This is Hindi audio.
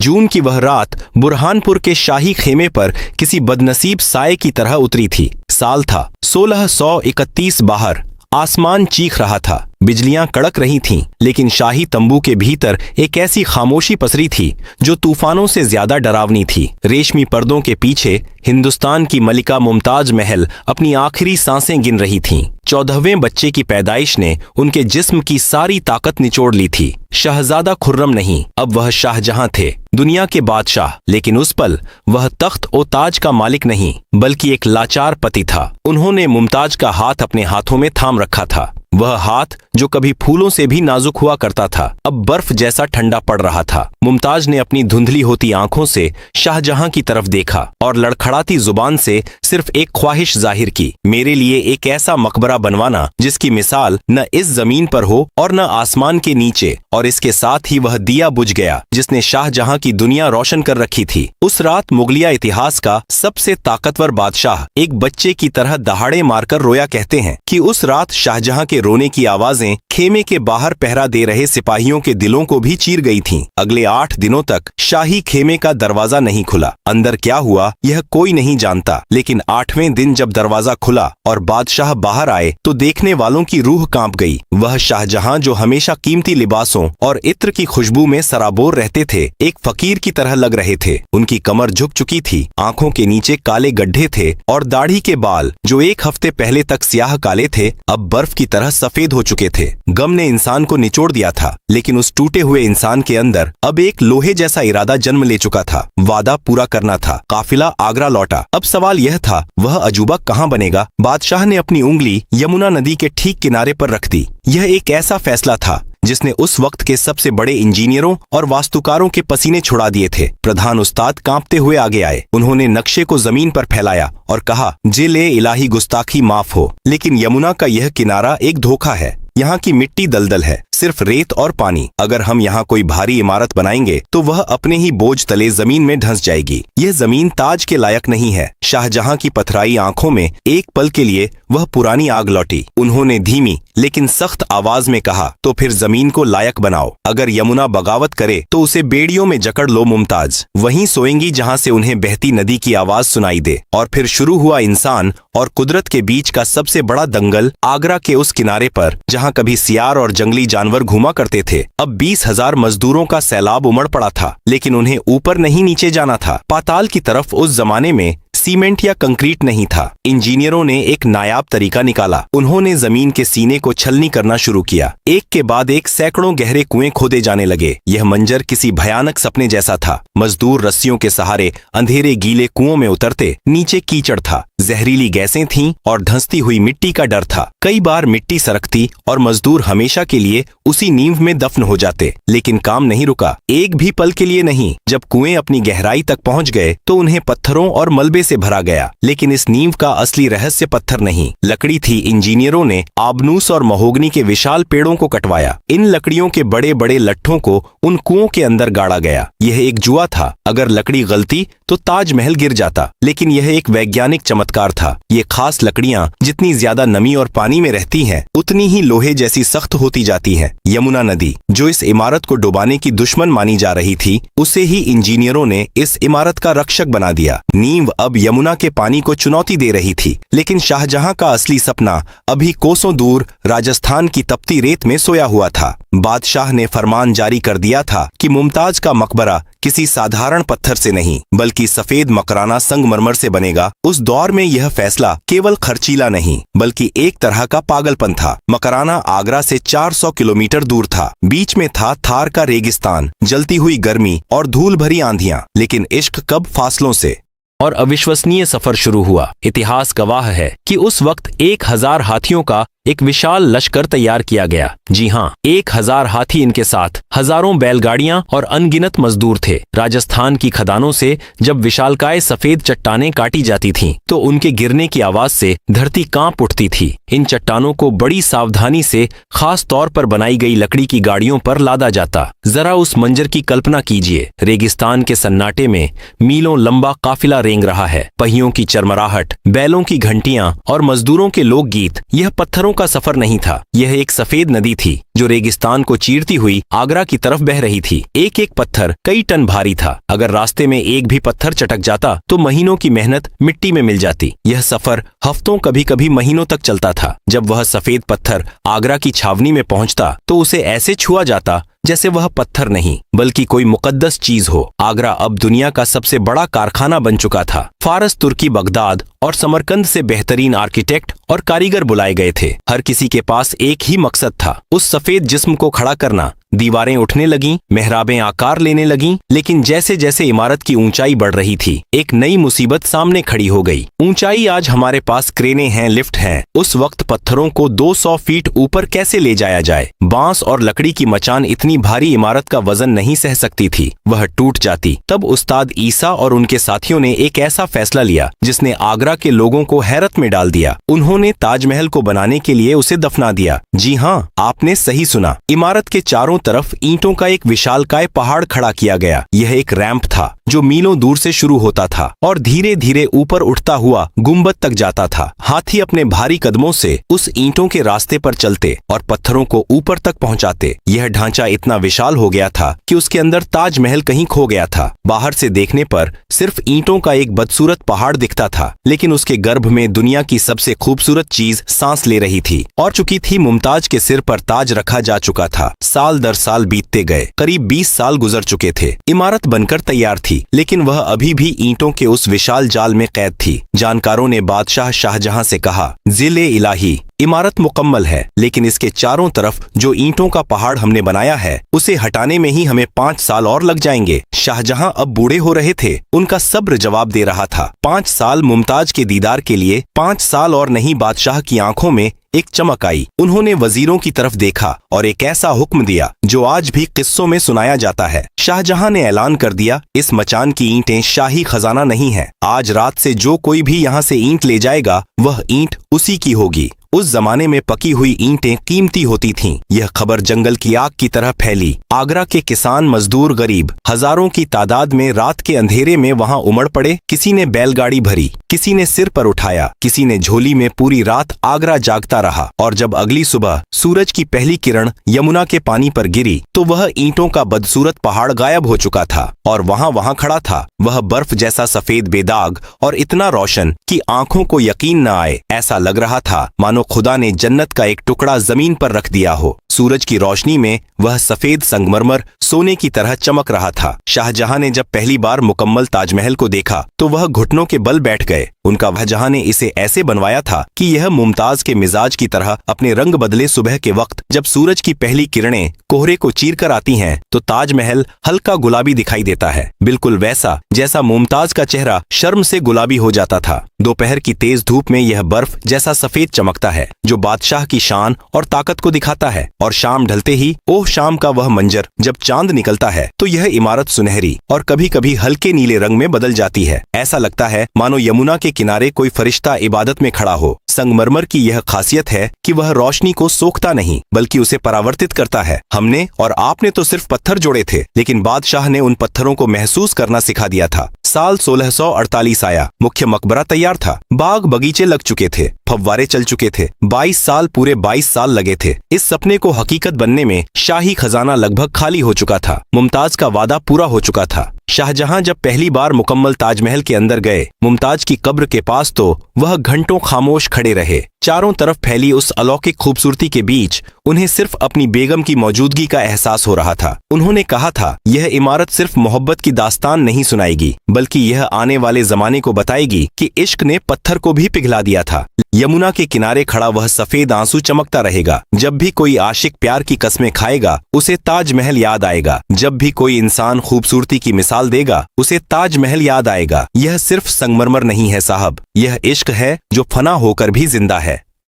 जून की वह रात बुरहानपुर के शाही खेमे पर किसी बदनसीब साये की तरह उतरी थी। साल था 1631। बाहर आसमान चीख रहा था, बिजलियां कड़क रही थीं, लेकिन शाही तंबू के भीतर एक ऐसी खामोशी पसरी थी जो तूफानों से ज्यादा डरावनी थी। रेशमी पर्दों के पीछे हिंदुस्तान की मलिका मुमताज महल अपनी आखिरी सांसें गिन रही थीं। 14वें बच्चे की पैदाइश ने उनके जिस्म की सारी ताकत निचोड़ ली थी। शहजादा खुर्रम नहीं, अब वह शाहजहां थे, दुनिया के बादशाह। लेकिन उस पल वह तख्त और ताज का मालिक नहीं, बल्कि एक लाचार पति था। उन्होंने मुमताज का हाथ अपने हाथों में थाम रखा था। वह हाथ जो कभी फूलों से भी नाजुक हुआ करता था, अब बर्फ जैसा ठंडा पड़ रहा था। मुमताज ने अपनी धुंधली होती आंखों से शाहजहां की तरफ देखा और लड़खड़ाती जुबान से सिर्फ एक ख्वाहिश जाहिर की, मेरे लिए एक ऐसा मकबरा बनवाना जिसकी मिसाल न इस जमीन पर हो और न आसमान के नीचे। और इसके साथ ही वह दिया बुझ गया जिसने शाहजहां की दुनिया रोशन कर रखी थी। उस रात मुगलिया इतिहास का सबसे ताकतवर बादशाह एक बच्चे की तरह दहाड़े मारकर रोया। कहते हैं कि उस रात शाहजहां के रोने की आवाजें खेमे के बाहर पहरा दे रहे सिपाहियों के दिलों को भी चीर गई थीं। अगले 8 दिनों तक शाही खेमे का दरवाजा नहीं खुला। अंदर क्या हुआ यह कोई नहीं जानता, लेकिन 8वें दिन जब दरवाजा खुला और बादशाह बाहर आए तो देखने वालों की रूह कांप गई। वह शाहजहां जो हमेशा कीमती लिबासों और इत्र की खुशबू में सराबोर रहते थे, एक फकीर की तरह लग रहे थे। उनकी कमर झुक चुकी थी, आंखों के नीचे काले गड्ढे थे और दाढ़ी के बाल जो एक हफ्ते पहले तक स्याह काले थे, अब बर्फ की तरह सफेद हो चुके थे। गम ने इंसान को निचोड़ दिया था, लेकिन उस टूटे हुए इंसान के अंदर अब एक लोहे जैसा इरादा जन्म ले चुका था। वादा पूरा करना था। काफिला आगरा लौटा। अब सवाल यह था, वह अजूबा कहाँ बनेगा? बादशाह ने अपनी उंगली यमुना नदी के ठीक किनारे पर रख दी। यह एक ऐसा फैसला था जिसने उस वक्त के सबसे बड़े इंजीनियरों और वास्तुकारों के पसीने छुड़ा दिए थे। प्रधान उस्ताद कांपते हुए आगे आए। उन्होंने नक्शे को जमीन पर फैलाया और कहा, जिले इलाही गुस्ताखी माफ हो, लेकिन यमुना का यह किनारा एक धोखा है। यहाँ की मिट्टी दलदल है, सिर्फ रेत और पानी। अगर हम यहाँ कोई भारी इमारत बनाएंगे तो वह अपने ही बोझ तले जमीन में धंस जाएगी। यह जमीन ताज के लायक नहीं है। शाहजहां की पथराई आंखों में एक पल के लिए वह पुरानी आग लौटी। उन्होंने धीमी लेकिन सख्त आवाज में कहा, तो फिर जमीन को लायक बनाओ। अगर यमुना बगावत करे तो उसे बेड़ियों में जकड़ लो मुमताज। वहीं सोएंगी जहाँ से उन्हें बहती नदी की आवाज सुनाई दे। और फिर शुरू हुआ इंसान और कुदरत के बीच का सबसे बड़ा दंगल। आगरा के उस किनारे पर जहाँ कभी सियार और जंगली जानवर घुमा करते थे, अब 20,000 मजदूरों का सैलाब उमड़ पड़ा था। लेकिन उन्हें ऊपर नहीं नीचे जाना था, पाताल की तरफ। उस जमाने में सीमेंट या कंक्रीट नहीं था। इंजीनियरों ने एक नायाब तरीका निकाला। उन्होंने जमीन के सीने को छलनी करना शुरू किया। एक के बाद एक सैकड़ों गहरे कुएं खोदे जाने लगे। यह मंजर किसी भयानक सपने जैसा था। मजदूर रस्सियों के सहारे अंधेरे गीले कुओं में उतरते। नीचे कीचड़ था, जहरीली गैसें थीं और धंसती हुई मिट्टी का डर था। कई बार मिट्टी सरकती और मजदूर हमेशा के लिए उसी नींव में दफन हो जाते। लेकिन काम नहीं रुका, एक भी पल के लिए नहीं। जब कुएं अपनी गहराई तक पहुंच गए तो उन्हें पत्थरों और मलबे से भरा गया। लेकिन इस नींव का असली रहस्य पत्थर नहीं, लकड़ी थी। इंजीनियरों ने आबनूस और महोगनी के विशाल पेड़ों को कटवाया। इन लकड़ियों के बड़े बड़े लट्ठों को उन कुओं के अंदर गाड़ा गया। यह एक जुआ था। अगर लकड़ी गलती तो ताजमहल गिर जाता। लेकिन यह एक वैज्ञानिक चमत्कार था। ये खास लकड़ियां जितनी ज्यादा नमी और पानी में रहती हैं, उतनी ही लोहे जैसी सख्त होती जाती हैं। यमुना नदी जो इस इमारत को डुबाने की दुश्मन मानी जा रही थी, उसे ही इंजीनियरों ने इस इमारत का रक्षक बना दिया। नींव अब यमुना के पानी को चुनौती दे रही थी। लेकिन शाहजहां का असली सपना अभी कोसों दूर राजस्थान की तपती रेत में सोया हुआ था। बादशाह ने फरमान जारी कर दिया था कि मुमताज का मकबरा किसी साधारण पत्थर से नहीं, बल्कि सफेद मकराना संगमरमर से बनेगा। उस दौर में यह फैसला केवल खर्चीला नहीं, बल्कि एक तरह का पागलपन था। मकराना आगरा से 400 किलोमीटर दूर था। बीच में था थार का रेगिस्तान, जलती हुई गर्मी और धूल भरी आंधियां। लेकिन इश्क कब फासलों से और अविश्वसनीय सफर शुरू हुआ। इतिहास गवाह है कि उस वक्त 1000 हाथियों का एक विशाल लश्कर तैयार किया गया। जी हाँ, 1000 हाथी, इनके साथ हजारों बैलगाड़ियां और अनगिनत मजदूर थे। राजस्थान की खदानों से जब विशालकाय सफेद चट्टानें काटी जाती थीं, तो उनके गिरने की आवाज से धरती कांप उठती थी। इन चट्टानों को बड़ी सावधानी से खास तौर पर बनाई गई लकड़ी की गाड़ियों पर लादा जाता। जरा उस मंजर की कल्पना कीजिए। रेगिस्तान के सन्नाटे में मीलों लंबा काफिला रेंग रहा है। पहियों की चरमराहट, बैलों की घंटियां और मजदूरों के लोकगीत। यह पत्थरों का सफर नहीं था। यह एक सफेद नदी थी जो रेगिस्तान को चीरती हुई आगरा की तरफ बह रही थी। एक एक पत्थर कई टन भारी था। अगर रास्ते में एक भी पत्थर चटक जाता तो महीनों की मेहनत मिट्टी में मिल जाती। यह सफर हफ्तों, कभी कभी महीनों तक चलता था। जब वह सफेद पत्थर आगरा की छावनी में पहुंचता तो उसे ऐसे छुआ जाता जैसे वह पत्थर नहीं बल्कि कोई मुकद्दस चीज हो। आगरा अब दुनिया का सबसे बड़ा कारखाना बन चुका था। फारस, तुर्की, बगदाद और समरकंद से बेहतरीन आर्किटेक्ट और कारीगर बुलाए गए थे। हर किसी के पास एक ही मकसद था, उस सफेद जिस्म को खड़ा करना। दीवारें उठने लगीं, मेहराबें आकार लेने लगीं, लेकिन जैसे जैसे इमारत की ऊंचाई बढ़ रही थी, एक नई मुसीबत सामने खड़ी हो गई। ऊंचाई, आज हमारे पास क्रेनें हैं, लिफ्ट हैं। उस वक्त पत्थरों को 200 फीट ऊपर कैसे ले जाया जाए? बांस और लकड़ी की मचान इतनी भारी इमारत का वजन नहीं सह सकती थी, वह टूट जाती। तब उस्ताद ईसा और उनके साथियों ने एक ऐसा फैसला लिया जिसने आगरा के लोगों को हैरत में डाल दिया। उन्होंने ताजमहल को बनाने के लिए उसे दफना दिया। जी हाँ, आपने सही सुना। इमारत के चारों तरफ ईंटों का एक विशालकाय पहाड़ खड़ा किया गया। यह एक रैंप था जो मीलों दूर से शुरू होता था और धीरे धीरे ऊपर उठता हुआ गुंबद तक जाता था। हाथी अपने भारी कदमों से उस ईंटों के रास्ते पर चलते और पत्थरों को ऊपर तक पहुंचाते। यह ढांचा इतना विशाल हो गया था कि उसके अंदर ताजमहल कहीं खो गया था। बाहर से देखने पर सिर्फ ईंटों का एक बदसूरत पहाड़ दिखता था, लेकिन उसके गर्भ में दुनिया की सबसे खूबसूरत चीज सांस ले रही थी। और चुकी थी मुमताज के सिर पर ताज रखा जा चुका था। साल दर साल बीतते गए। करीब 20 साल गुजर चुके थे। इमारत बनकर तैयार थी, लेकिन वह अभी भी ईंटों के उस विशाल जाल में कैद थी। जानकारों ने बादशाह शाहजहां से कहा, जिले इलाही, इमारत मुकम्मल है, लेकिन इसके चारों तरफ जो ईंटों का पहाड़ हमने बनाया है उसे हटाने में ही हमें 5 साल और लग जाएंगे। शाहजहां अब बूढ़े हो रहे थे। उनका सब्र जवाब दे रहा था। 5 साल मुमताज के दीदार के लिए 5 साल और नहीं। बादशाह की आंखों में एक चमक आई। उन्होंने वजीरों की तरफ देखा और एक ऐसा हुक्म दिया जो आज भी किस्सों में सुनाया जाता है। शाहजहां ने ऐलान कर दिया, इस मचान की ईंटें शाही खजाना नहीं है। आज रात से जो कोई भी यहाँ से ईंट ले जाएगा वह ईंट उसी की होगी। उस जमाने में पकी हुई ईंटें कीमती होती थीं। यह खबर जंगल की आग की तरह फैली। आगरा के किसान, मजदूर, गरीब हजारों की तादाद में रात के अंधेरे में वहां उमड़ पड़े। किसी ने बैलगाड़ी भरी, किसी ने सिर पर उठाया, किसी ने झोली में। पूरी रात आगरा जागता रहा और जब अगली सुबह सूरज की पहली किरण यमुना के पानी पर गिरी तो वह ईंटों का बदसूरत पहाड़ गायब हो चुका था और वहां खड़ा था वह बर्फ जैसा सफेद बेदाग और इतना रोशन कि आंखों को यकीन न आए। ऐसा लग रहा था मानो खुदा ने जन्नत का एक टुकड़ा जमीन पर रख दिया हो। सूरज की रोशनी में वह सफेद संगमरमर सोने की तरह चमक रहा था। शाहजहां ने जब पहली बार मुकम्मल ताजमहल को देखा तो वह घुटनों के बल बैठ गए। उनका शाहजहां ने इसे ऐसे बनवाया था कि यह मुमताज के मिजाज की तरह अपने रंग बदले। सुबह के वक्त जब सूरज की पहली किरणें कोहरे को चीर कर आती हैं तो ताजमहल हल्का गुलाबी दिखाई देता है, बिल्कुल वैसा जैसा मुमताज का चेहरा शर्म से गुलाबी हो जाता था। दोपहर की तेज धूप में यह बर्फ जैसा सफेद चमकता है जो बादशाह की शान और ताकत को दिखाता है। और शाम ढलते ही, ओह शाम का वह मंजर, जब चांद निकलता है तो यह इमारत सुनहरी और कभी कभी हल्के नीले रंग में बदल जाती है। ऐसा लगता है मानो यमुना के किनारे कोई फरिश्ता इबादत में खड़ा हो। संगमरमर की यह खासियत है कि वह रोशनी को सोखता नहीं बल्कि उसे परावर्तित करता है। हमने और आपने तो सिर्फ पत्थर जोड़े थे, लेकिन बादशाह ने उन पत्थरों को महसूस करना सिखा दिया था। साल 1648 आया। मुख्य मकबरा तैयार था। बाग बगीचे लग चुके थे, फव्वारे चल चुके थे। 22 साल, पूरे 22 साल लगे थे इस सपने को हकीकत बनने में। शाही खजाना लगभग खाली हो चुका था। मुमताज का वादा पूरा हो चुका था। शाहजहां जब पहली बार मुकम्मल ताजमहल के अंदर गए, मुमताज की कब्र के पास तो वह घंटों खामोश खड़े रहे। चारों तरफ फैली उस अलौकिक खूबसूरती के बीच उन्हें सिर्फ अपनी बेगम की मौजूदगी का एहसास हो रहा था। उन्होंने कहा था, यह इमारत सिर्फ मोहब्बत की दास्तान नहीं सुनाएगी बल्कि यह आने वाले जमाने को बताएगी कि इश्क ने पत्थर को भी पिघला दिया था। यमुना के किनारे खड़ा वह सफेद आंसू चमकता रहेगा। जब भी कोई आशिक प्यार की कस्में खाएगा उसे ताजमहल याद आएगा। जब भी कोई इंसान खूबसूरती की मिसाल देगा उसे ताजमहल याद आएगा। यह सिर्फ संगमरमर नहीं है साहब, यह इश्क है जो फना होकर भी जिंदा है।